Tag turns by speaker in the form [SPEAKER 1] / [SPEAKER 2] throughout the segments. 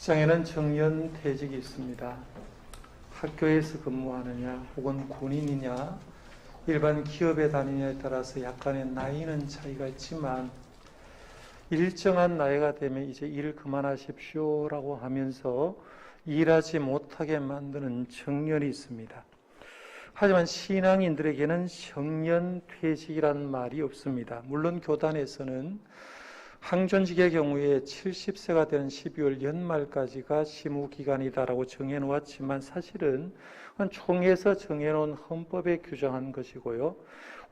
[SPEAKER 1] 직장에는 정년퇴직이 있습니다. 학교에서 근무하느냐 혹은 군인이냐 일반 기업에 다니냐에 따라서 약간의 나이는 차이가 있지만 일정한 나이가 되면 이제 일 그만하십시오 라고 하면서 일하지 못하게 만드는 정년이 있습니다. 하지만 신앙인들에게는 정년퇴직이란 말이 없습니다. 물론 교단에서는 항존직의 경우에 70세가 되는 12월 연말까지가 시무기간이다라고 정해놓았지만 사실은 총회에서 정해놓은 헌법에 규정한 것이고요.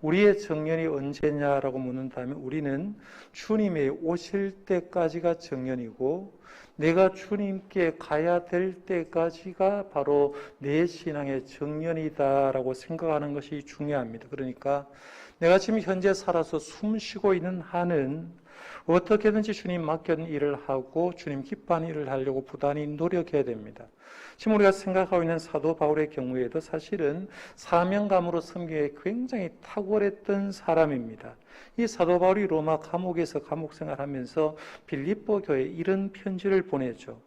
[SPEAKER 1] 우리의 정년이 언제냐라고 묻는다면 우리는 주님의 오실 때까지가 정년이고 내가 주님께 가야 될 때까지가 바로 내 신앙의 정년이다라고 생각하는 것이 중요합니다. 그러니까 내가 지금 현재 살아서 숨 쉬고 있는 한은 어떻게든지 주님 맡겨진 일을 하고 주님 기뻐하는 일을 하려고 부단히 노력해야 됩니다. 지금 우리가 생각하고 있는 사도 바울의 경우에도 사실은 사명감으로 섬기에 굉장히 탁월했던 사람입니다. 이 사도 바울이 로마 감옥에서 감옥 생활하면서 빌립보 교회에 이런 편지를 보내죠.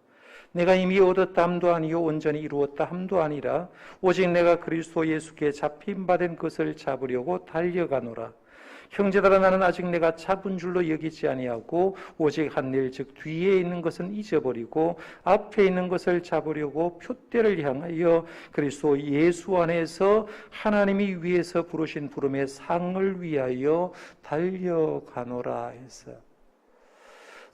[SPEAKER 1] 내가 이미 얻었다 함도 아니요 온전히 이루었다 함도 아니라 오직 내가 그리스도 예수께 잡힌바된 것을 잡으려고 달려가노라. 형제들아 나는 아직 내가 잡은 줄로 여기지 아니하고 오직 한 일 즉 뒤에 있는 것은 잊어버리고 앞에 있는 것을 잡으려고 표대를 향하여 그리스도 예수 안에서 하나님이 위에서 부르신 부름의 상을 위하여 달려가노라 했어요.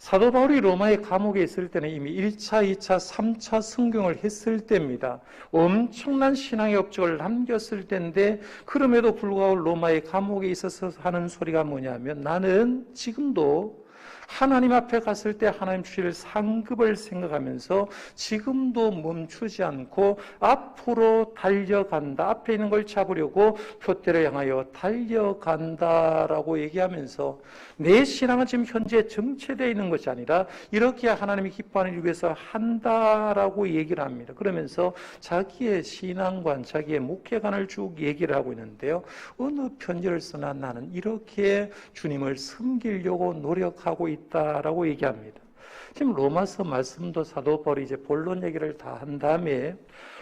[SPEAKER 1] 사도 바울이 로마의 감옥에 있을 때는 이미 1차, 2차, 3차 성경을 했을 때입니다. 엄청난 신앙의 업적을 남겼을 때인데 그럼에도 불구하고 로마의 감옥에 있어서 하는 소리가 뭐냐면 나는 지금도 하나님 앞에 갔을 때 하나님 주실 상급을 생각하면서 지금도 멈추지 않고 앞으로 달려간다. 앞에 있는 걸 잡으려고 표대를 향하여 달려간다라고 얘기하면서 내 신앙은 지금 현재 정체되어 있는 것이 아니라 이렇게 하나님이 기뻐하는 일을 위해서 한다라고 얘기를 합니다. 그러면서 자기의 신앙관, 자기의 목회관을 쭉 얘기를 하고 있는데요. 어느 편지를 쓰나 나는 이렇게 주님을 섬기려고 노력하고 있다라고 얘기합니다. 지금 로마서 말씀도 사도 바울이 이제 본론 얘기를 다 한 다음에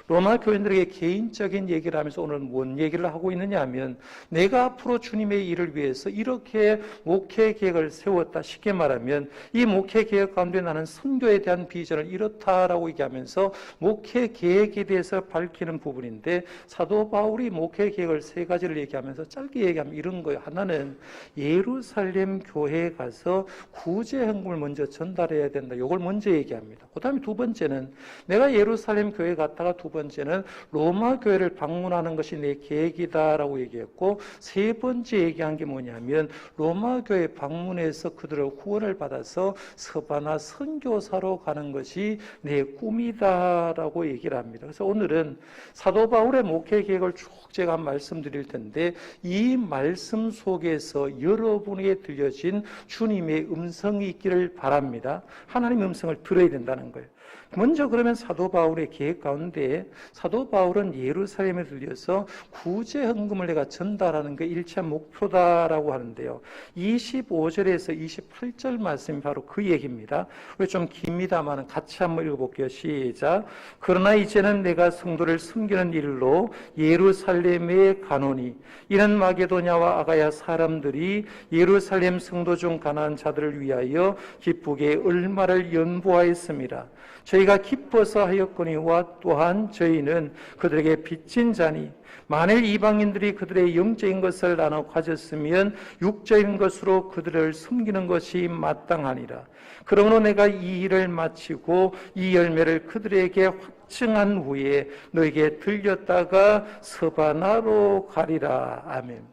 [SPEAKER 1] 로마 교인들에게 개인적인 얘기를 하면서 오늘 뭔 얘기를 하고 있느냐 하면 내가 앞으로 주님의 일을 위해서 이렇게 목회 계획을 세웠다. 쉽게 말하면 이 목회 계획 가운데 나는 선교에 대한 비전을 이렇다라고 얘기하면서 목회 계획에 대해서 밝히는 부분인데 사도 바울이 목회 계획을 세 가지를 얘기하면서 짧게 얘기하면 이런 거예요. 하나는 예루살렘 교회에 가서 구제 헌금을 먼저 전달해야 된다. 이걸 먼저 얘기합니다. 그 다음에 두 번째는 내가 예루살렘 교회 갔다가 두 번째는 로마 교회를 방문하는 것이 내 계획이다라고 얘기했고 세 번째 얘기한 게 뭐냐면 로마 교회 방문해서 그들의 후원을 받아서 서바나 선교사로 가는 것이 내 꿈이다라고 얘기를 합니다. 그래서 오늘은 사도 바울의 목회 계획을 쭉 제가 말씀드릴 텐데 이 말씀 속에서 여러분에게 들려진 주님의 음성이 있기를 바랍니다. 하나님의 음성을 들어야 된다는 거예요. 먼저 그러면 사도 바울의 계획 가운데 사도 바울은 예루살렘에 들려서 구제 헌금을 내가 전달하는 게 1차 목표다라고 하는데요. 25절에서 28절 말씀이 바로 그 얘기입니다. 우리 좀 깁니다만 같이 한번 읽어볼게요. 시작. 그러나 이제는 내가 성도를 섬기는 일로 예루살렘에 가노니 이는 마게도냐와 아가야 사람들이 예루살렘 성도 중 가난한 자들을 위하여 기쁘게 얼마를 연보하였습니다. 저희가 기뻐서 하였거니와 또한 저희는 그들에게 빚진 자니 만일 이방인들이 그들의 영적인 것을 나눠 가졌으면 육적인 것으로 그들을 섬기는 것이 마땅하니라. 그러므로 내가 이 일을 마치고 이 열매를 그들에게 확증한 후에 너에게 들렸다가 서바나로 가리라. 아멘.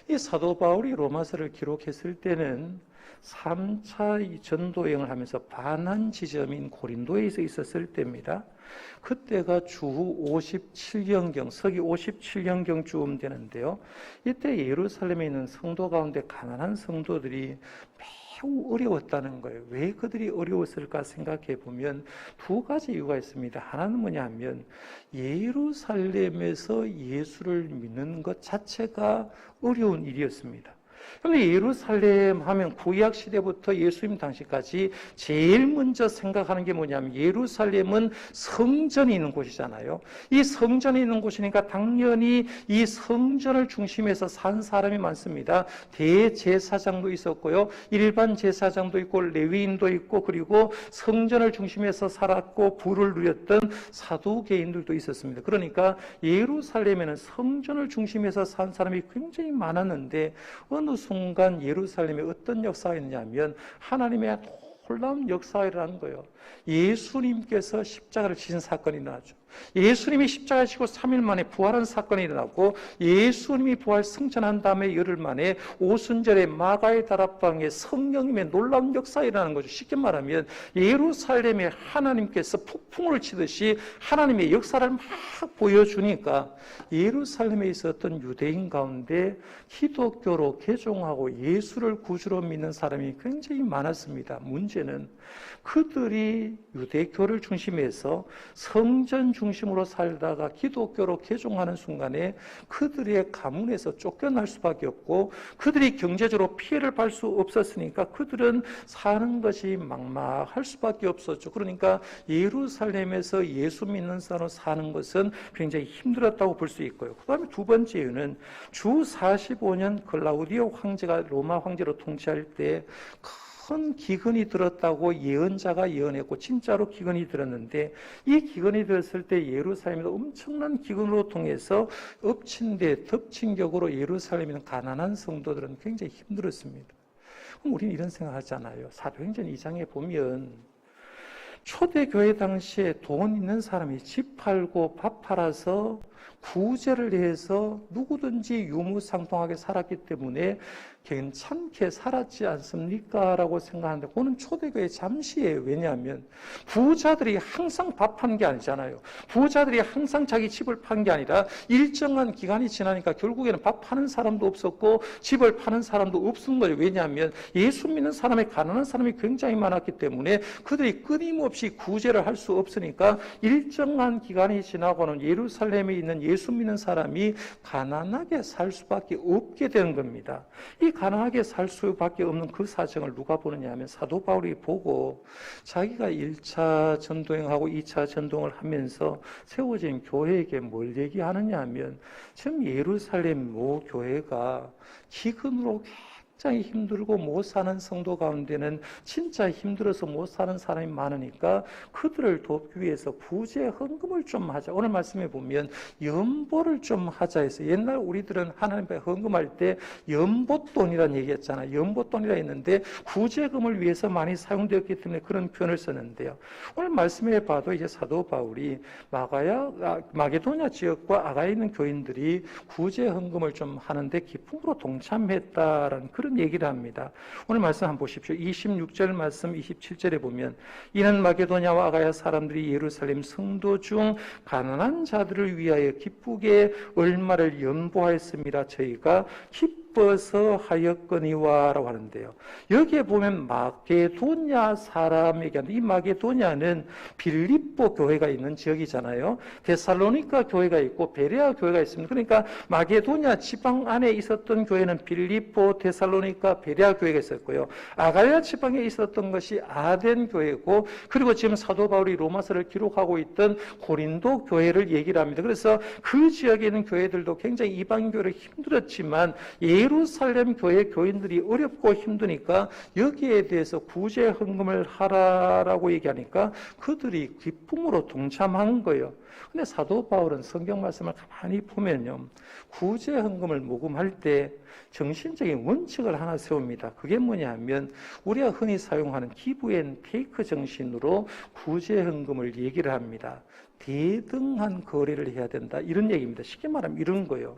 [SPEAKER 1] 이 사도 바울이 로마서를 기록했을 때는 3차 전도여행을 하면서 반환 지점인 고린도에 있었을 때입니다. 그때가 주후 57년경, 서기 57년경쯤 되는데요. 이때 예루살렘에 있는 성도 가운데 가난한 성도들이 매우 어려웠다는 거예요. 왜 그들이 어려웠을까 생각해 보면 두 가지 이유가 있습니다. 하나는 뭐냐 하면 예루살렘에서 예수를 믿는 것 자체가 어려운 일이었습니다. 그런데 예루살렘 하면 구약 시대부터 예수님 당시까지 제일 먼저 생각하는 게 뭐냐면 예루살렘은 성전이 있는 곳이잖아요. 이 성전이 있는 곳이니까 당연히 이 성전을 중심에서 산 사람이 많습니다. 대제사장도 있었고요. 일반 제사장도 있고 레위인도 있고 그리고 성전을 중심에서 살았고 부를 누렸던 사두개인들도 있었습니다. 그러니까 예루살렘에는 성전을 중심에서 산 사람이 굉장히 많았는데 어느 순간 예루살렘에 어떤 역사가 있느냐면 하나님의 놀라운 역사가 일어난 거예요. 예수님께서 십자가를 지신 사건이 일어나죠. 예수님이 십자가 지고 3일 만에 부활한 사건이 일어나고 예수님이 부활 승천한 다음에 열흘 만에 오순절에 마가의 다락방에 성령님의 놀라운 역사가 일어나는 거죠. 쉽게 말하면 예루살렘에 하나님께서 폭풍을 치듯이 하나님의 역사를 막 보여주니까 예루살렘에 있었던 유대인 가운데 기독교로 개종하고 예수를 구주로 믿는 사람이 굉장히 많았습니다. 문제는 그들이 유대교를 중심해서 성전 중심으로 살다가 기독교로 개종하는 순간에 그들의 가문에서 쫓겨날 수밖에 없고 그들이 경제적으로 피해를 받을 수 없었으니까 그들은 사는 것이 막막할 수밖에 없었죠. 그러니까 예루살렘에서 예수 믿는 사람으로 사는 것은 굉장히 힘들었다고 볼 수 있고요. 그 다음에 두 번째 이유는 주 45년 클라우디오 황제가 로마 황제로 통치할 때 큰 기근이 들었다고 예언자가 예언했고 진짜로 기근이 들었는데 이 기근이 들었을 때 예루살렘에도 엄청난 기근으로 통해서 엎친 데 덮친 격으로 예루살렘에 가난한 성도들은 굉장히 힘들었습니다. 그럼 우리는 이런 생각하잖아요. 사도행전 2장에 보면 초대교회 당시에 돈 있는 사람이 집 팔고 밥 팔아서 구제를 해서 누구든지 유무상통하게 살았기 때문에 괜찮게 살았지 않습니까? 라고 생각하는데 그거는 초대교회 잠시예요. 왜냐하면 부자들이 항상 밥한 게 아니잖아요. 부자들이 항상 자기 집을 판 게 아니라 일정한 기간이 지나니까 결국에는 밥 파는 사람도 없었고 집을 파는 사람도 없은 거예요. 왜냐하면 예수 믿는 사람이 가난한 사람이 굉장히 많았기 때문에 그들이 끊임없이 구제를 할 수 없으니까 일정한 기간이 지나고는 예루살렘에 있는 예수 믿는 사람이 가난하게 살 수밖에 없게 되는 겁니다. 이 가난하게 살 수밖에 없는 그 사정을 누가 보느냐 하면 사도 바울이 보고 자기가 1차 전도행하고 2차 전도행을 하면서 세워진 교회에게 뭘 얘기하느냐 하면 지금 예루살렘 모 교회가 기근으로 굉장히 힘들고 못 사는 성도 가운데는 진짜 힘들어서 못 사는 사람이 많으니까 그들을 돕기 위해서 구제 헌금을 좀 하자. 오늘 말씀에 보면 연보를 좀 하자 해서 옛날 우리들은 하나님 앞에 헌금할 때 연보돈이라는 얘기했잖아요. 연보돈이라 했는데 구제금을 위해서 많이 사용되었기 때문에 그런 표현을 썼는데요. 오늘 말씀에 봐도 이제 사도 바울이 마게도냐 지역과 아가에 있는 교인들이 구제 헌금을 좀 하는데 기쁨으로 동참했다라는 그런 얘기를 합니다. 오늘 말씀 한번 보십시오. 26절 말씀 27절에 보면 이는 마게도냐와 아가야 사람들이 예루살렘 성도 중 가난한 자들을 위하여 기쁘게 얼마를 연보하였습니다. 저희가 기뻐서 하였거니와 라고 하는데요. 여기에 보면 마게도냐 사람에게 하는데 이 마게도냐는 빌립보 교회가 있는 지역이잖아요. 데살로니가 교회가 있고 베레아 교회가 있습니다. 그러니까 마게도냐 지방 안에 있었던 교회는 빌립보, 데살로니가, 베레아 교회가 있었고요. 아가야 지방에 있었던 것이 아덴 교회고 그리고 지금 사도 바울이 로마서를 기록하고 있던 고린도 교회를 얘기를 합니다. 그래서 그 지역에 있는 교회들도 굉장히 이방 교회를 힘들었지만 예루살렘 교회 교인들이 어렵고 힘드니까 여기에 대해서 구제 헌금을 하라라고 얘기하니까 그들이 기쁨으로 동참한 거예요. 근데 사도 바울은 성경 말씀을 가만히 보면요. 구제 헌금을 모금할 때 정신적인 원칙을 하나 세웁니다. 그게 뭐냐 하면 우리가 흔히 사용하는 기브 앤 테이크 정신으로 구제 헌금을 얘기를 합니다. 대등한 거래를 해야 된다. 이런 얘기입니다. 쉽게 말하면 이런 거예요.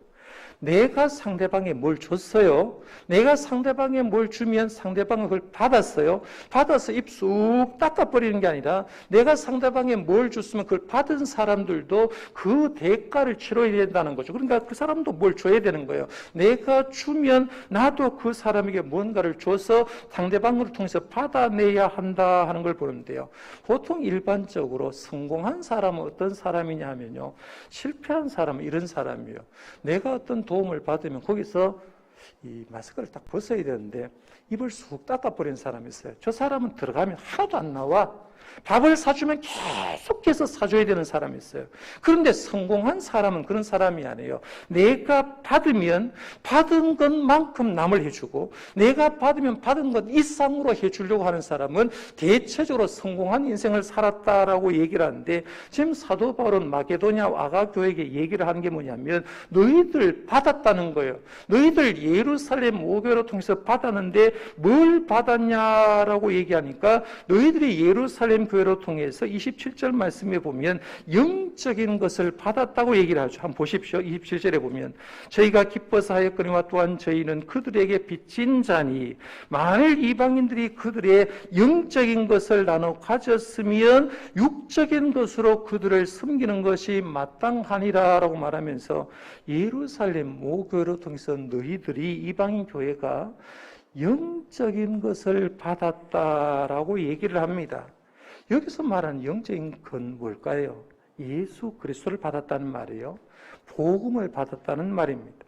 [SPEAKER 1] 내가 상대방에 뭘 줬어요. 내가 상대방에 뭘 주면 상대방은 그걸 받았어요. 받아서 입 쑥 닦아버리는 게 아니라 내가 상대방에 뭘 줬으면 그걸 받은 사람들도 그 대가를 치러야 된다는 거죠. 그러니까 그 사람도 뭘 줘야 되는 거예요. 내가 주면 나도 그 사람에게 뭔가를 줘서 상대방을 통해서 받아내야 한다 하는 걸 보는데요. 보통 일반적으로 성공한 사람은 어떤 사람이냐 하면요. 실패한 사람은 이런 사람이에요. 내가 어떤 도움을 받으면 거기서 이 마스크를 딱 벗어야 되는데 입을 쑥 닦아버린 사람이 있어요. 저 사람은 들어가면 하나도 안 나와. 밥을 사주면 계속해서 사줘야 되는 사람이 있어요. 그런데 성공한 사람은 그런 사람이 아니에요. 내가 받으면 받은 것만큼 남을 해주고, 내가 받으면 받은 것 이상으로 해주려고 하는 사람은 대체적으로 성공한 인생을 살았다라고 얘기를 하는데, 지금 사도 바울은 마게도냐 아가 교회에게 얘기를 하는 게 뭐냐면, 너희들 받았다는 거예요. 너희들 예루살렘 모교를 통해서 받았는데 뭘 받았냐라고 얘기하니까, 너희들이 예루살렘 교회로 통해서 27절 말씀에 보면 영적인 것을 받았다고 얘기를 하죠. 한번 보십시오. 27절에 보면 저희가 기뻐서 하였거니와 또한 저희는 그들에게 빚진 자니 만일 이방인들이 그들의 영적인 것을 나눠 가졌으면 육적인 것으로 그들을 섬기는 것이 마땅하니라 라고 말하면서, 예루살렘 모교를 통해서 너희들이 이방인 교회가 영적인 것을 받았다라고 얘기를 합니다. 여기서 말하는 영적인 건 뭘까요? 예수 그리스도를 받았다는 말이에요. 복음을 받았다는 말입니다.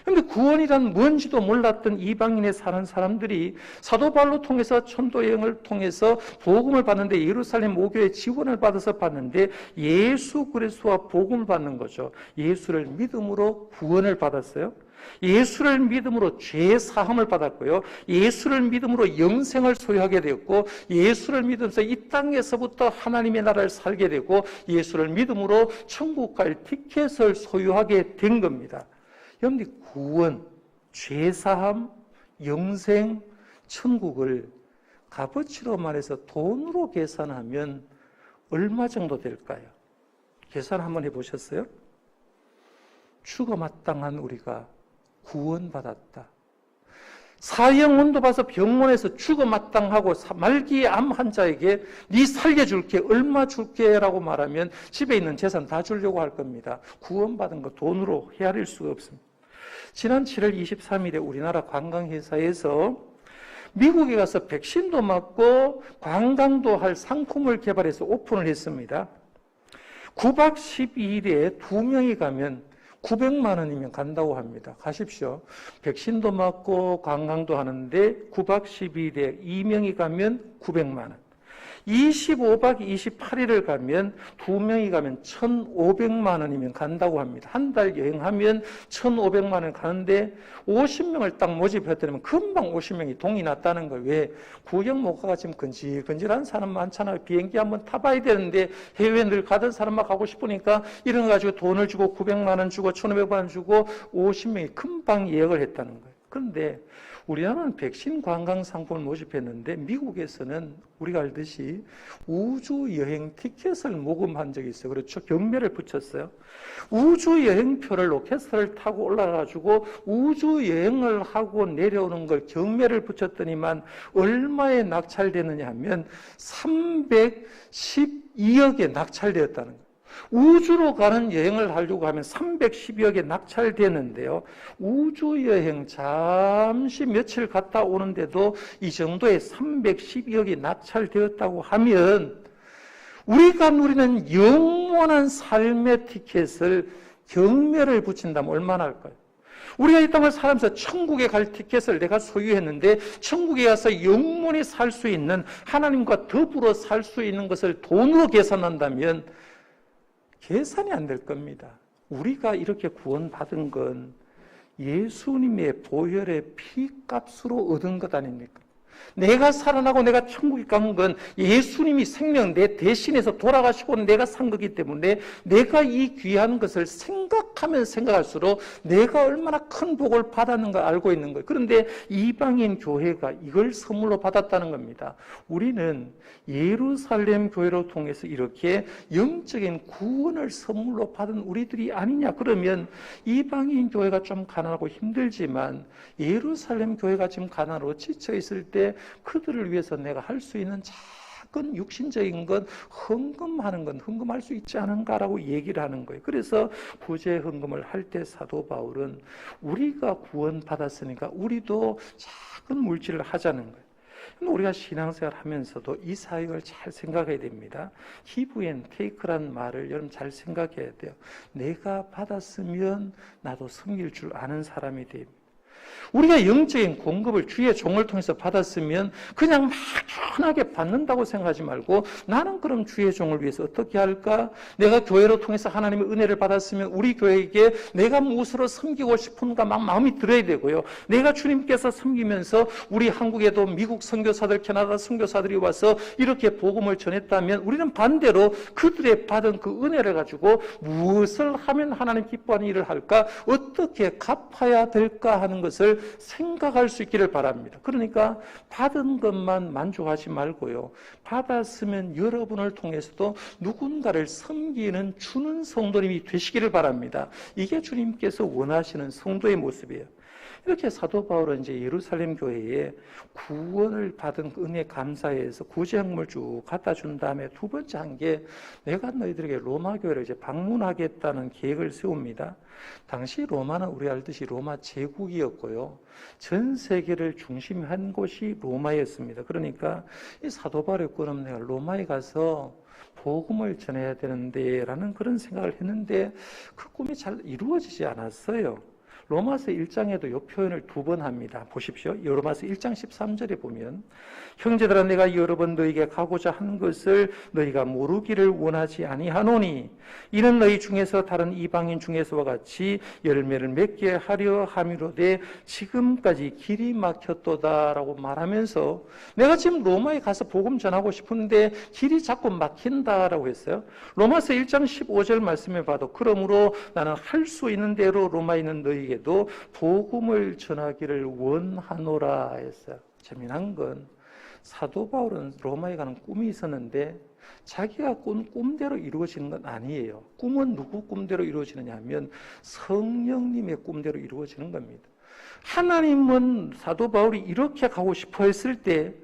[SPEAKER 1] 그런데 구원이란 뭔지도 몰랐던 이방인에 사는 사람들이 사도 바울을 통해서 천도 여행을 통해서 복음을 받는데, 예루살렘 모교의 지원을 받아서 받는데 예수 그리스도와 복음을 받는 거죠. 예수를 믿음으로 구원을 받았어요. 예수를 믿음으로 죄 사함을 받았고요. 예수를 믿음으로 영생을 소유하게 되었고, 예수를 믿으면서 이 땅에서부터 하나님의 나라를 살게 되고, 예수를 믿음으로 천국 갈 티켓을 소유하게 된 겁니다. 여러분들 구원, 죄 사함, 영생, 천국을 값어치로 말해서 돈으로 계산하면 얼마 정도 될까요? 계산 한번 해보셨어요? 죽어 마땅한 우리가 구원받았다. 사형원도 봐서 병원에서 죽어 마땅하고 말기의 암 환자에게 네 살려줄게, 얼마 줄게 라고 말하면 집에 있는 재산 다 주려고 할 겁니다. 구원받은 거 돈으로 헤아릴 수가 없습니다. 지난 7월 23일에 우리나라 관광회사에서 미국에 가서 백신도 맞고 관광도 할 상품을 개발해서 오픈을 했습니다. 9박 12일에 2명이 가면 900만 원이면 간다고 합니다. 가십시오. 백신도 맞고 관광도 하는데 9박 12일에 2명이 가면 900만 원. 25박 28일을 가면 2명이 가면 1,500만 원이면 간다고 합니다. 한 달 여행하면 1,500만 원 가는데 50명을 딱 모집했더니 금방 50명이 동이 났다는 거예요. 왜? 구경 못 가가 지금 건질건질한 사람 많잖아요. 비행기 한번 타봐야 되는데 해외 늘 가던 사람만 가고 싶으니까 이런 거 가지고 돈을 주고 900만 원 주고 1,500만 원 주고 50명이 금방 예약을 했다는 거예요. 그런데 우리나라는 백신 관광 상품을 모집했는데 미국에서는 우리가 알듯이 우주 여행 티켓을 모금한 적이 있어요. 그렇죠? 경매를 붙였어요. 우주 여행표를 로켓을 타고 올라가지고 우주 여행을 하고 내려오는 걸 경매를 붙였더니만 얼마에 낙찰되느냐 하면 312억에 낙찰되었다는 거예요. 우주로 가는 여행을 하려고 하면 312억에 낙찰되는데요. 우주여행 잠시 며칠 갔다 오는데도 이 정도의 312억이 낙찰되었다고 하면, 우리가 누리는 영원한 삶의 티켓을 경매를 붙인다면 얼마나 할까요? 우리가 이 땅을 살면서 천국에 갈 티켓을 내가 소유했는데 천국에 가서 영원히 살 수 있는, 하나님과 더불어 살 수 있는 것을 돈으로 계산한다면 계산이 안 될 겁니다. 우리가 이렇게 구원받은 건 예수님의 보혈의 피값으로 얻은 것 아닙니까? 내가 살아나고 내가 천국에 간 건 예수님이 생명 내 대신해서 돌아가시고 내가 산 거기 때문에, 내가 이 귀한 것을 생각하면 생각할수록 내가 얼마나 큰 복을 받았는가 알고 있는 거예요. 그런데 이방인 교회가 이걸 선물로 받았다는 겁니다. 우리는 예루살렘 교회로 통해서 이렇게 영적인 구원을 선물로 받은 우리들이 아니냐. 그러면 이방인 교회가 좀 가난하고 힘들지만 예루살렘 교회가 지금 가난으로 지쳐 있을 때 그들을 위해서 내가 할 수 있는 작은 육신적인 건 헌금하는 건 헌금할 수 있지 않은가라고 얘기를 하는 거예요. 그래서 부재 헌금을 할 때 사도 바울은 우리가 구원받았으니까 우리도 작은 물질을 하자는 거예요. 우리가 신앙생활 하면서도 이 사역을 잘 생각해야 됩니다. give and take라는 말을 여러분 잘 생각해야 돼요. 내가 받았으면 나도 섬길 줄 아는 사람이 됩니다. 우리가 영적인 공급을 주의 종을 통해서 받았으면 그냥 막연하게 받는다고 생각하지 말고 나는 그럼 주의 종을 위해서 어떻게 할까? 내가 교회로 통해서 하나님의 은혜를 받았으면 우리 교회에게 내가 무엇으로 섬기고 싶은가 막 마음이 들어야 되고요. 내가 주님께서 섬기면서 우리 한국에도 미국 선교사들, 캐나다 선교사들이 와서 이렇게 복음을 전했다면 우리는 반대로 그들의 받은 그 은혜를 가지고 무엇을 하면 하나님 기뻐하는 일을 할까? 어떻게 갚아야 될까 하는 것을 생각할 수 있기를 바랍니다. 그러니까 받은 것만 만족하지 말고요. 받았으면 여러분을 통해서도 누군가를 섬기는 주는 성도님이 되시기를 바랍니다. 이게 주님께서 원하시는 성도의 모습이에요. 이렇게 사도 바울은 이제 예루살렘 교회에 구원을 받은 은혜 감사해서 구제항목을 쭉 갖다 준 다음에 두 번째 한 게 내가 너희들에게 로마 교회를 이제 방문하겠다는 계획을 세웁니다. 당시 로마는 우리 알듯이 로마 제국이었고요. 전 세계를 중심한 곳이 로마였습니다. 그러니까 이 사도 바울의 꿈은 내가 로마에 가서 복음을 전해야 되는데 라는 그런 생각을 했는데 그 꿈이 잘 이루어지지 않았어요. 로마서 1장에도 이 표현을 두 번 합니다. 보십시오. 로마서 1장 13절에 보면 형제들아 내가 여러 번 너희에게 가고자 하는 것을 너희가 모르기를 원하지 아니하노니 이는 너희 중에서 다른 이방인 중에서와 같이 열매를 맺게 하려 함이로되 지금까지 길이 막혔도다라고 말하면서 내가 지금 로마에 가서 복음 전하고 싶은데 길이 자꾸 막힌다라고 했어요. 로마서 1장 15절 말씀에 봐도 그러므로 나는 할 수 있는 대로 로마에 있는 너희에게도 복음을 전하기를 원하노라 했어요. 재미난 건 사도 바울은 로마에 가는 꿈이 있었는데 자기가 꾼 꿈대로 이루어지는 건 아니에요. 꿈은 누구 꿈대로 이루어지느냐 하면 성령님의 꿈대로 이루어지는 겁니다. 하나님은 사도 바울이 이렇게 가고 싶어 했을 때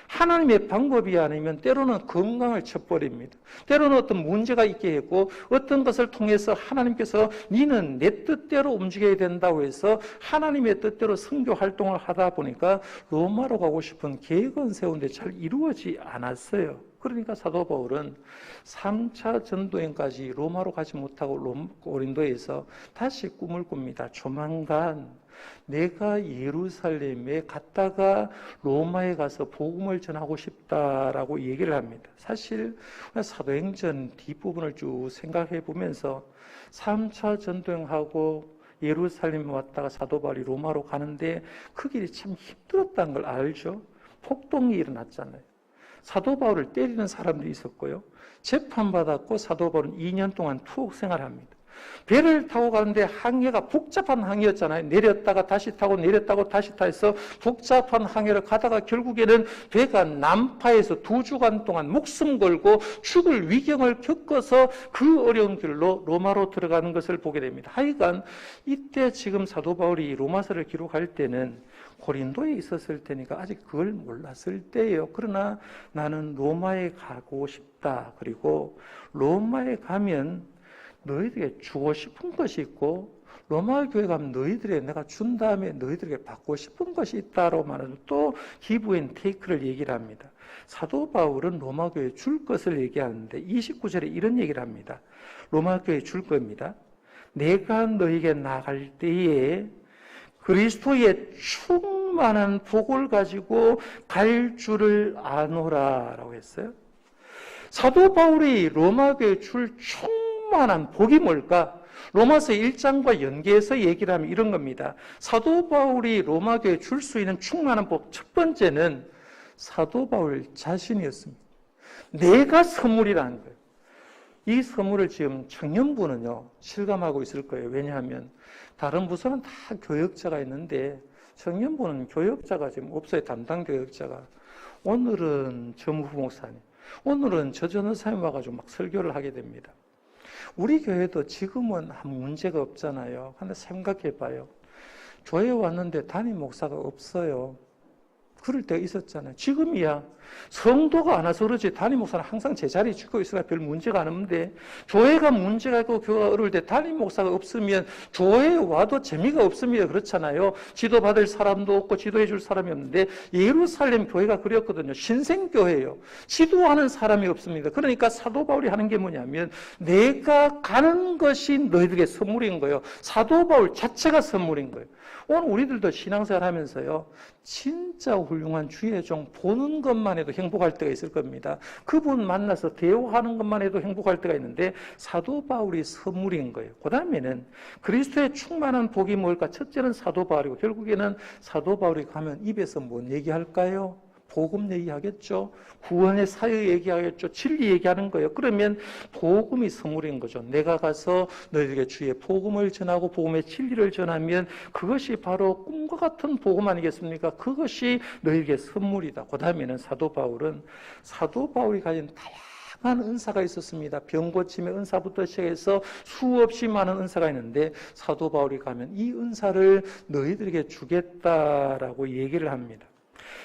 [SPEAKER 1] 하나님의 방법이 아니면 때로는 건강을 쳐버립니다. 때로는 어떤 문제가 있게 했고 어떤 것을 통해서 하나님께서 니는 내 뜻대로 움직여야 된다고 해서 하나님의 뜻대로 선교 활동을 하다 보니까 로마로 가고 싶은 계획은 세운데 잘 이루어지지 않았어요. 그러니까 사도 바울은 3차 전도행까지 로마로 가지 못하고 고린도에서 다시 꿈을 꿉니다. 조만간 내가 예루살렘에 갔다가 로마에 가서 복음을 전하고 싶다라고 얘기를 합니다. 사실 사도행전 뒷부분을 쭉 생각해 보면서 3차 전도행하고 예루살렘에 왔다가 사도 바울이 로마로 가는데 그 길이 참 힘들었다는 걸 알죠. 폭동이 일어났잖아요. 사도 바울을 때리는 사람들이 있었고요. 재판받았고 사도 바울은 2년 동안 투옥 생활합니다. 배를 타고 가는데 항해가 복잡한 항해였잖아요. 내렸다가 다시 타고 내렸다고 다시 타서 복잡한 항해를 가다가 결국에는 배가 난파해서 2주간 동안 목숨 걸고 죽을 위경을 겪어서 그 어려운 길로 로마로 들어가는 것을 보게 됩니다. 하여간 이때 지금 사도 바울이 로마서를 기록할 때는 고린도에 있었을 테니까 아직 그걸 몰랐을 때예요. 그러나 나는 로마에 가고 싶다. 그리고 로마에 가면 너희들에게 주고 싶은 것이 있고 로마 교회 가면 너희들에게 내가 준 다음에 너희들에게 받고 싶은 것이 있다고 말하면 또 기브 앤 테이크를 얘기를 합니다. 사도 바울은 로마 교회에 줄 것을 얘기하는데 29절에 이런 얘기를 합니다. 로마 교회에 줄 겁니다. 내가 너희에게 나갈 때에 그리스도의 충만한 복을 가지고 갈 줄을 아노라라고 했어요. 사도 바울이 로마 교회에 줄 충만한 복이 뭘까? 로마서 1장과 연계해서 얘기를 하면 이런 겁니다. 사도 바울이 로마 교회에 줄 수 있는 충만한 복 첫 번째는 사도 바울 자신이었습니다. 내가 선물이라는 거예요. 이 선물을 지금 청년부는요 실감하고 있을 거예요. 왜냐하면 다른 부서는 다 교역자가 있는데 청년부는 교역자가 지금 없어요. 담당 교역자가. 오늘은 전무부 목사님, 오늘은 저 전도사님 와가지고 막 설교를 하게 됩니다. 우리 교회도 지금은 아무 문제가 없잖아요. 근데 생각해봐요. 교회 왔는데 담임 목사가 없어요. 그럴 때가 있었잖아요. 지금이야 성도가 안 와서 그렇지 담임 목사는 항상 제자리에 지키고 있으니까 별 문제가 안 없는데, 교회가 문제가 있고 교회가 어려울 때 담임 목사가 없으면 교회에 와도 재미가 없습니다. 그렇잖아요. 지도받을 사람도 없고 지도해 줄 사람이 없는데, 예루살렘 교회가 그랬거든요. 신생교회예요. 지도하는 사람이 없습니다. 그러니까 사도 바울이 하는 게 뭐냐면, 내가 가는 것이 너희들에게 선물인 거예요. 사도 바울 자체가 선물인 거예요. 오늘 우리들도 신앙생활 하면서요, 진짜 훌륭한 주의 종 보는 것만 해도 행복할 때가 있을 겁니다. 그분 만나서 대화하는 것만 해도 행복할 때가 있는데, 사도 바울이 선물인 거예요. 그 다음에는 그리스도의 충만한 복이 뭘까? 첫째는 사도 바울이고, 결국에는 사도 바울이 가면 입에서 뭔 얘기할까요? 복음 얘기하겠죠. 구원의 사역 얘기하겠죠. 진리 얘기하는 거예요. 그러면 복음이 선물인 거죠. 내가 가서 너희들에게 주의 복음을 전하고 복음의 진리를 전하면 그것이 바로 꿈과 같은 복음 아니겠습니까? 그것이 너희에게 선물이다. 그 다음에는 사도 바울이 가진 다양한 은사가 있었습니다. 병 고침의 은사부터 시작해서 수없이 많은 은사가 있는데, 사도 바울이 가면 이 은사를 너희들에게 주겠다라고 얘기를 합니다.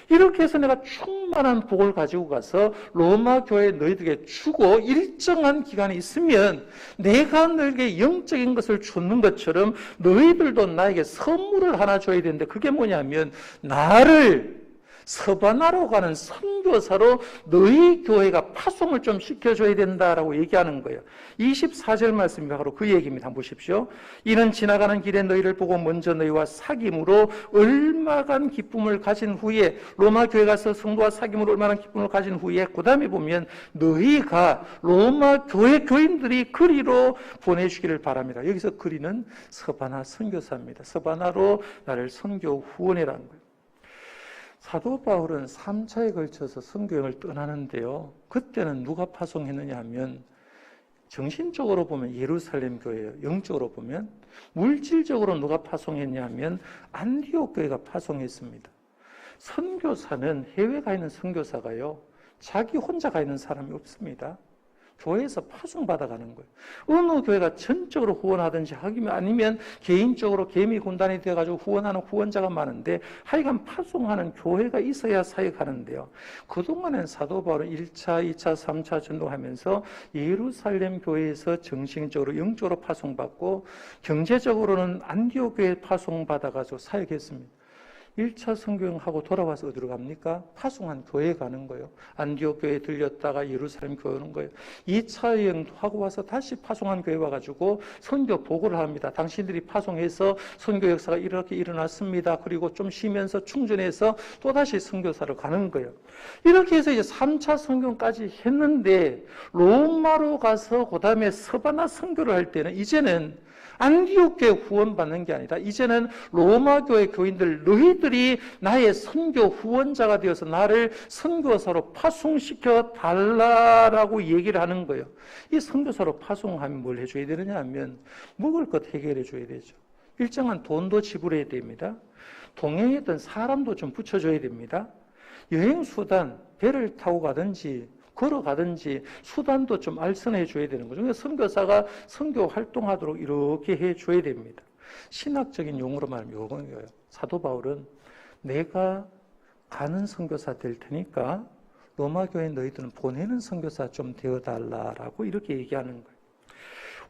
[SPEAKER 1] 이렇게 해서 내가 충만한 복을 가지고 가서 로마 교회에 너희들에게 주고 일정한 기간이 있으면 내가 너희에게 영적인 것을 주는 것처럼 너희들도 나에게 선물을 하나 줘야 되는데, 그게 뭐냐면 나를 서바나로 가는 선교사로 너희 교회가 파송을 좀 시켜줘야 된다라고 얘기하는 거예요. 24절 말씀이 바로 그 얘기입니다. 한번 보십시오. 이는 지나가는 길에 너희를 보고 먼저 너희와 사귐으로 얼마간 기쁨을 가진 후에, 로마 교회 가서 성도와 사귐으로 얼마나 기쁨을 가진 후에, 그 다음에 보면 너희가 로마 교회 교인들이 그리로 보내주기를 바랍니다. 여기서 그리는 서바나 선교사입니다. 서바나로 나를 선교 후원해라는 거예요. 사도 바울은 3차에 걸쳐서 선교여행을 떠나는데요, 그때는 누가 파송했느냐 하면, 정신적으로 보면 예루살렘 교회예요. 영적으로 보면, 물질적으로 누가 파송했냐 하면 안디옥 교회가 파송했습니다. 선교사는, 해외 가 있는 선교사가요, 자기 혼자 가 있는 사람이 없습니다. 교회에서 파송받아가는 거예요. 어느 교회가 전적으로 후원하든지 아니면 개인적으로 개미 군단이 되어가지고 후원하는 후원자가 많은데, 하여간 파송하는 교회가 있어야 사역하는데요. 그동안엔 사도 바울은 1차, 2차, 3차 전도하면서 예루살렘 교회에서 정신적으로 영적으로 파송받고, 경제적으로는 안디옥 교회에 파송받아가지고 사역했습니다. 1차 선교행하고 돌아와서 어디로 갑니까? 파송한 교회에 가는 거예요. 안디옥 교회에 들렸다가 예루살렘 교회 오는 거예요. 2차 여행도 하고 와서 다시 파송한 교회 와가지고 선교 보고를 합니다. 당신들이 파송해서 선교 역사가 이렇게 일어났습니다. 그리고 좀 쉬면서 충전해서 또다시 선교사로 가는 거예요. 이렇게 해서 이제 3차 선교까지 했는데, 로마로 가서 그 다음에 서바나 선교를 할 때는 이제는 안디옥 교회 후원받는 게 아니라, 이제는 로마 교회 교인들, 너희들이 나의 선교 후원자가 되어서 나를 선교사로 파송시켜 달라라고 얘기를 하는 거예요. 이 선교사로 파송하면 뭘 해줘야 되느냐 하면 먹을 것 해결해 줘야 되죠. 일정한 돈도 지불해야 됩니다. 동행했던 사람도 좀 붙여줘야 됩니다. 여행수단, 배를 타고 가든지 걸어가든지 수단도 좀 알선해 줘야 되는 거죠. 그러니까 선교사가 선교 활동하도록 이렇게 해 줘야 됩니다. 신학적인 용어로 말하면 이거예요. 사도 바울은 내가 가는 선교사 될 테니까 로마 교회 너희들은 보내는 선교사 좀 되어달라라고 이렇게 얘기하는 거예요.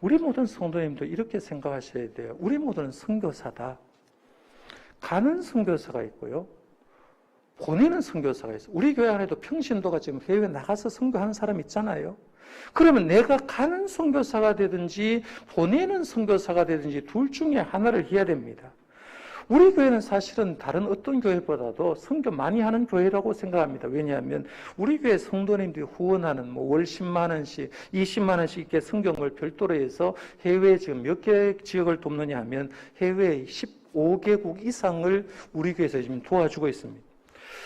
[SPEAKER 1] 우리 모든 성도님도 이렇게 생각하셔야 돼요. 우리 모두는 선교사다. 가는 선교사가 있고요, 보내는 선교사가 있어요. 우리 교회 안에도 평신도가 지금 해외에 나가서 선교하는 사람 있잖아요. 그러면 내가 가는 선교사가 되든지 보내는 선교사가 되든지 둘 중에 하나를 해야 됩니다. 우리 교회는 사실은 다른 어떤 교회보다도 선교 많이 하는 교회라고 생각합니다. 왜냐하면 우리 교회 성도님들이 후원하는 월 10만 원씩, 20만 원씩 이렇게 선교를 별도로 해서 해외에 지금 몇 개 지역을 돕느냐 하면 해외 15개국 이상을 우리 교회에서 지금 도와주고 있습니다.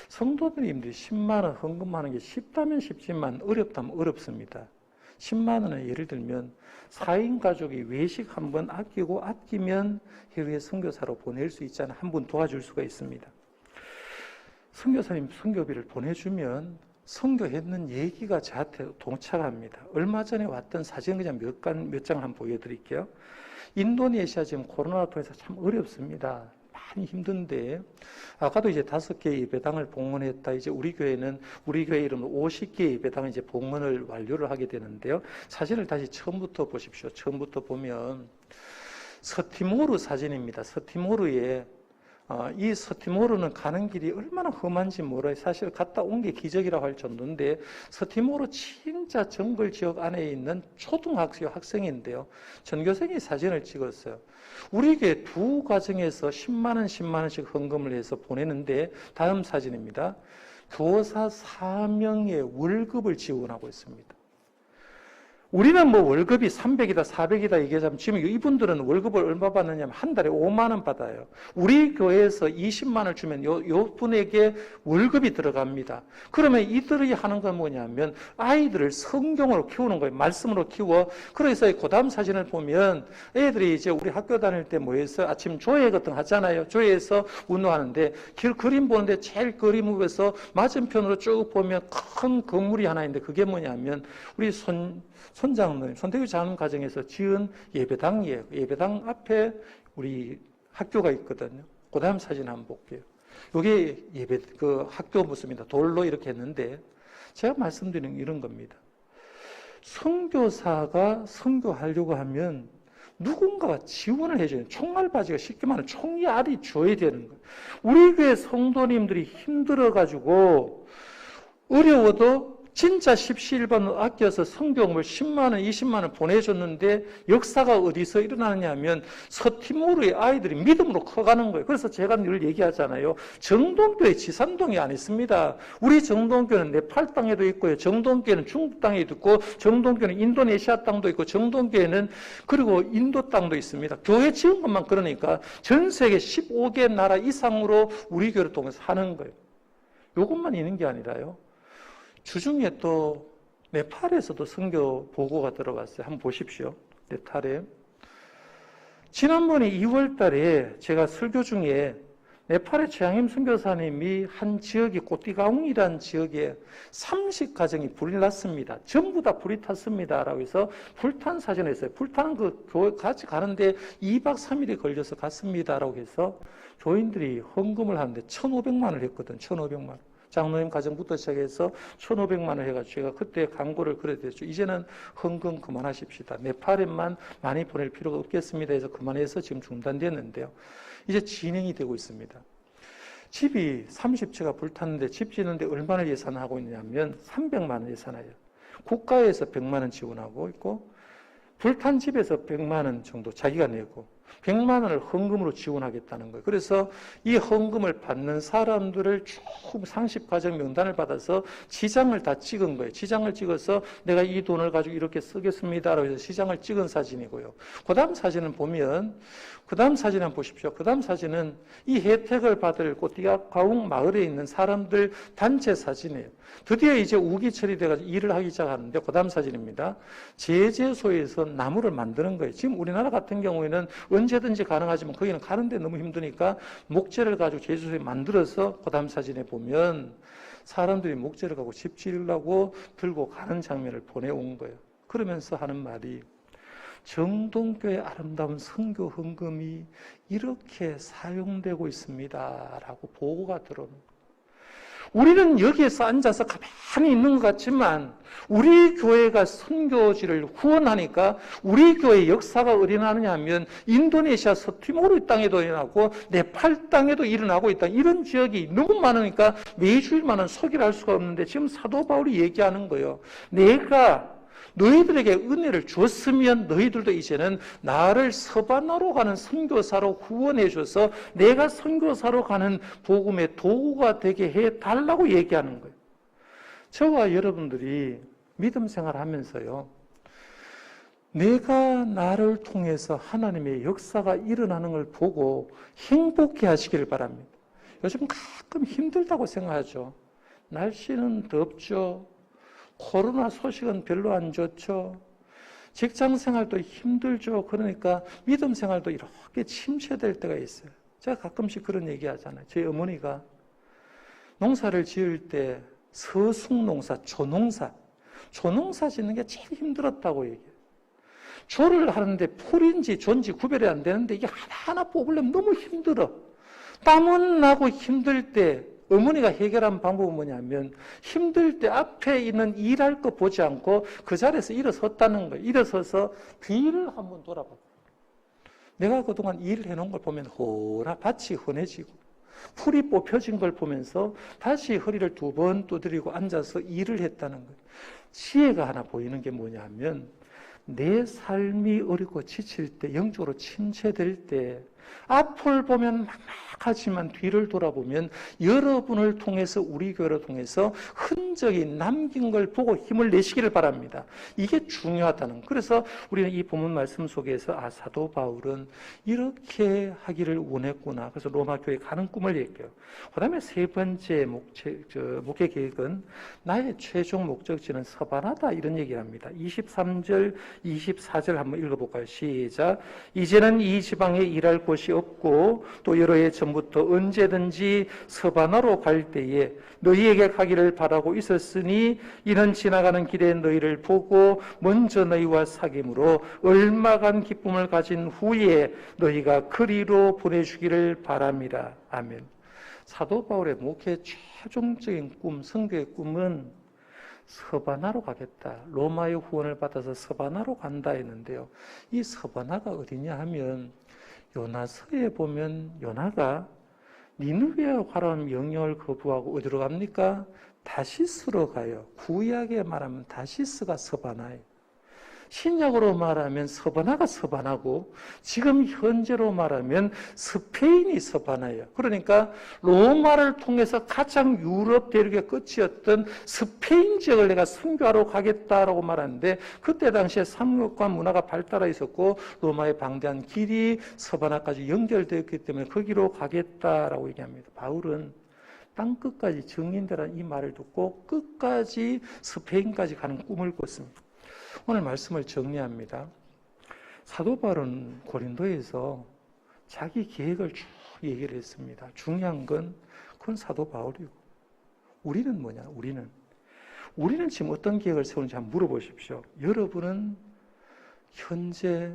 [SPEAKER 1] 성도들님들이 10만 원 헌금하는 게 쉽다면 쉽지만 어렵다면 어렵습니다. 10만 원은 예를 들면 4인 가족이 외식 한 번 아끼면 해외 선교사로 보낼 수 있잖아요. 한 분 도와줄 수가 있습니다. 선교사님 선교비를 보내주면 선교했는 얘기가 저한테 도착합니다. 얼마 전에 왔던 사진 그냥 몇 장 한번 보여드릴게요. 인도네시아 지금 코로나 통해서 참 어렵습니다. 많이 힘든데, 아까도 이제 5개 예배당을 봉헌했다. 이제 우리 교회 이름으로 50개 예배당을 이제 봉헌을 완료를 하게 되는데요. 사진을 다시 처음부터 보십시오. 처음부터 보면 서티모르 사진입니다. 서티모르에 이 서티모르는 가는 길이 얼마나 험한지 몰라요. 사실 갔다 온 게 기적이라고 할 정도인데, 서티모르 진짜 정글 지역 안에 있는 초등학교 학생인데요. 전교생이 사진을 찍었어요. 우리 교회 2가정에서 10만 원, 10만 원씩 헌금을 해서 보내는데, 다음 사진입니다. 교사 4명의 월급을 지원하고 있습니다. 우리는 뭐 월급이 300이다, 400이다 얘기하자면 지금 이분들은 월급을 얼마 받느냐면 한 달에 5만 원 받아요. 우리 교회에서 20만 원을 주면 요 분에게 월급이 들어갑니다. 그러면 이들이 하는 건 뭐냐면 아이들을 성경으로 키우는 거예요. 말씀으로 키워. 그래서 그 다음 사진을 보면 애들이 이제 우리 학교 다닐 때 뭐 해서 아침 조회 같은 거 하잖아요. 조회에서 운동하는데 그림 보는데 제일 그림 위에서 맞은편으로 쭉 보면 큰 건물이 하나 있는데 그게 뭐냐면 우리 손장로님, 손대규 장로님 가정에서 지은 예배당이에요. 예배당 앞에 우리 학교가 있거든요. 그 다음 사진 한번 볼게요. 이게 학교 모습입니다. 돌로 이렇게 했는데, 제가 말씀드리는 이런 겁니다. 선교사가 선교하려고 하면 누군가가 지원을 해줘요. 총알바지가 쉽게 말하면 총알이 줘야 되는 거예요. 우리 교회 성도님들이 힘들어가지고 어려워도 진짜 십시일반을 아껴서 성경을 10만 원, 20만 원 보내줬는데 역사가 어디서 일어나느냐 하면 서티모르의 아이들이 믿음으로 커가는 거예요. 그래서 제가 늘 얘기하잖아요. 정동교회 지산동이 안 있습니다. 우리 정동교회는 네팔 땅에도 있고요. 정동교회는 중국 땅에도 있고, 정동교회는 인도네시아 땅도 있고, 정동교회는 그리고 인도 땅도 있습니다. 교회 지은 것만 그러니까 전 세계 15개 나라 이상으로 우리 교회를 통해서 하는 거예요. 이것만 있는 게 아니라요. 주중에 또 네팔에서도 선교 보고가 들어왔어요. 한번 보십시오. 네팔에. 지난번에 2월 달에 제가 설교 중에 네팔의 최양임 선교사님이 한 지역이 꼬띠가웅이라는 지역에 30가정이 불이 났습니다. 전부 다 불이 탔습니다. 라고 해서 불탄 사진을 했어요. 불타는 그 교회 같이 가는데 2박 3일이 걸려서 갔습니다. 라고 해서 교인들이 헌금을 하는데 1,500만 원을 했거든. 1,500만 원. 장로님 가정부터 시작해서 1,500만 원 해가지고 제가 그때 광고를 그려드렸죠. 이제는 헌금 그만하십시다. 네팔에만 많이 보낼 필요가 없겠습니다 해서 그만해서 지금 중단됐는데요. 이제 진행이 되고 있습니다. 집이 30채가 불탔는데 집 짓는데 얼마나 예산하고 있냐면 300만 원 예산해요. 국가에서 100만 원 지원하고 있고, 불탄 집에서 100만 원 정도 자기가 내고 100만 원을 헌금으로 지원하겠다는 거예요. 그래서 이 헌금을 받는 사람들을 쭉 30가정 명단을 받아서 지장을 다 찍은 거예요. 지장을 찍어서 내가 이 돈을 가지고 이렇게 쓰겠습니다라고 해서 지장을 찍은 사진이고요. 그 다음 사진은 보면, 그 다음 사진 한번 보십시오. 그 다음 사진은 이 혜택을 받을 꼬띠가웅 마을에 있는 사람들 단체 사진이에요. 드디어 이제 우기철이 돼가지고 일을 하기 시작하는데, 그 다음 사진입니다. 제재소에서 나무를 만드는 거예요. 지금 우리나라 같은 경우에는 언제든지 가능하지만 거기는 가는데 너무 힘드니까 목재를 가지고 제재소에 만들어서 그 다음 사진에 보면 사람들이 목재를 가지고 집 지으려고 들고 가는 장면을 보내온 거예요. 그러면서 하는 말이, 정동교의 아름다운 선교 헌금이 이렇게 사용되고 있습니다 라고 보고가 들어오는 거예요. 우리는 여기에서 앉아서 가만히 있는 것 같지만 우리 교회가 선교지를 후원하니까 우리 교회의 역사가 어디 나느냐 하면 인도네시아 서티모르 땅에도 일어나고 네팔 땅에도 일어나고 있다. 이런 지역이 너무 많으니까 매주일만은 소개를 할 수가 없는데, 지금 사도 바울이 얘기하는 거예요. 내가 너희들에게 은혜를 줬으면 너희들도 이제는 나를 서바나로 가는 선교사로 후원해 줘서 내가 선교사로 가는 복음의 도구가 되게 해달라고 얘기하는 거예요. 저와 여러분들이 믿음 생활하면서요, 내가 나를 통해서 하나님의 역사가 일어나는 걸 보고 행복해 하시기를 바랍니다. 요즘 가끔 힘들다고 생각하죠. 날씨는 덥죠. 코로나 소식은 별로 안 좋죠. 직장 생활도 힘들죠. 그러니까 믿음 생활도 이렇게 침체될 때가 있어요. 제가 가끔씩 그런 얘기 하잖아요. 저희 어머니가 농사를 지을 때 서숙농사, 조농사 짓는 게 제일 힘들었다고 얘기해요. 조를 하는데 풀인지 존지 구별이 안 되는데 이게 하나하나 뽑으려면 너무 힘들어. 땀은 나고 힘들 때 어머니가 해결한 방법은 뭐냐면 힘들 때 앞에 있는 일할 거 보지 않고 그 자리에서 일어섰다는 거예요. 일어서서 뒤를 한번 돌아봐. 내가 그동안 일을 해놓은 걸 보면 호라 밭이 흔해지고 풀이 뽑혀진 걸 보면서 다시 허리를 2번 두드리고 앉아서 일을 했다는 거예요. 지혜가 하나 보이는 게 뭐냐면 내 삶이 어리고 지칠 때, 영적으로 침체될 때 앞을 보면 막막하지만 뒤를 돌아보면 여러분을 통해서, 우리 교회를 통해서 흔적이 남긴 걸 보고 힘을 내시기를 바랍니다. 이게 중요하다는 거예요. 그래서 우리는 이 본문 말씀 속에서 사도 바울은 이렇게 하기를 원했구나. 그래서 로마 교회에 가는 꿈을 얘기해요. 그 다음에 3번째 목회 계획은 나의 최종 목적지는 서바나다, 이런 얘기를 합니다. 23절, 24절 한번 읽어볼까요? 시작. 이제는 이 지방에 일할 곳이 없고 또 여러 해 전부터 언제든지 서바나로 갈 때에 너희에게 가기를 바라고 있었으니 이는 지나가는 길에 너희를 보고 먼저 너희와 사귐으로 얼마간 기쁨을 가진 후에 너희가 그리로 보내주기를 바랍니다. 아멘. 사도 바울의 목회 최종적인 꿈, 선교의 꿈은 서바나로 가겠다. 로마의 후원을 받아서 서바나로 간다 했는데요. 이 서바나가 어디냐 하면 요나서에 보면 요나가 니느웨로 가라는 명령을 거부하고 어디로 갑니까? 다시스로 가요. 구약에 말하면 다시스가 서바나예요. 신약으로 말하면 서바나가 서바나고 지금 현재로 말하면 스페인이 서바나예요. 그러니까 로마를 통해서 가장 유럽 대륙의 끝이었던 스페인 지역을 내가 선교하러 가겠다라고 말하는데 그때 당시에 상업과 문화가 발달해 있었고 로마의 방대한 길이 서바나까지 연결되었기 때문에 거기로 가겠다라고 얘기합니다. 바울은 땅 끝까지 정인되라는 이 말을 듣고 끝까지 스페인까지 가는 꿈을 꿨습니다. 오늘 말씀을 정리합니다. 사도 바울은 고린도에서 자기 계획을 쭉 얘기를 했습니다. 중요한 건 그건 사도 바울이고 우리는 뭐냐? 우리는 지금 어떤 계획을 세우는지 한번 물어보십시오. 여러분은 현재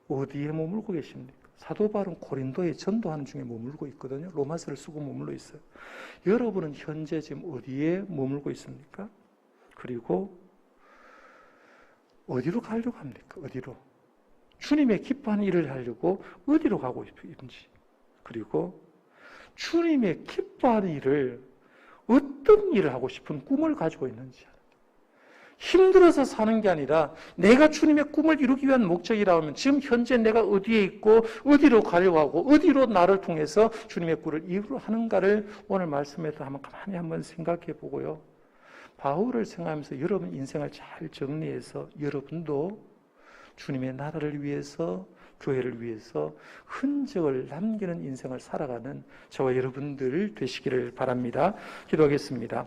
[SPEAKER 1] 어디에 머물고 계십니까? 사도 바울은 고린도에 전도하는 중에 머물고 있거든요. 로마서를 쓰고 머물러 있어요. 여러분은 현재 지금 어디에 머물고 있습니까? 그리고 어디로 가려고 합니까? 어디로? 주님의 기뻐하는 일을 하려고 어디로 가고 싶은지, 그리고 주님의 기뻐하는 일을 어떤 일을 하고 싶은 꿈을 가지고 있는지, 힘들어서 사는 게 아니라 내가 주님의 꿈을 이루기 위한 목적이라고 하면 지금 현재 내가 어디에 있고 어디로 가려고 하고 어디로 나를 통해서 주님의 꿈을 이루려 하는가를 오늘 말씀에서 가만히 한번 생각해 보고요. 바울을 생각하면서 여러분 인생을 잘 정리해서 여러분도 주님의 나라를 위해서, 교회를 위해서 흔적을 남기는 인생을 살아가는 저와 여러분들 되시기를 바랍니다. 기도하겠습니다.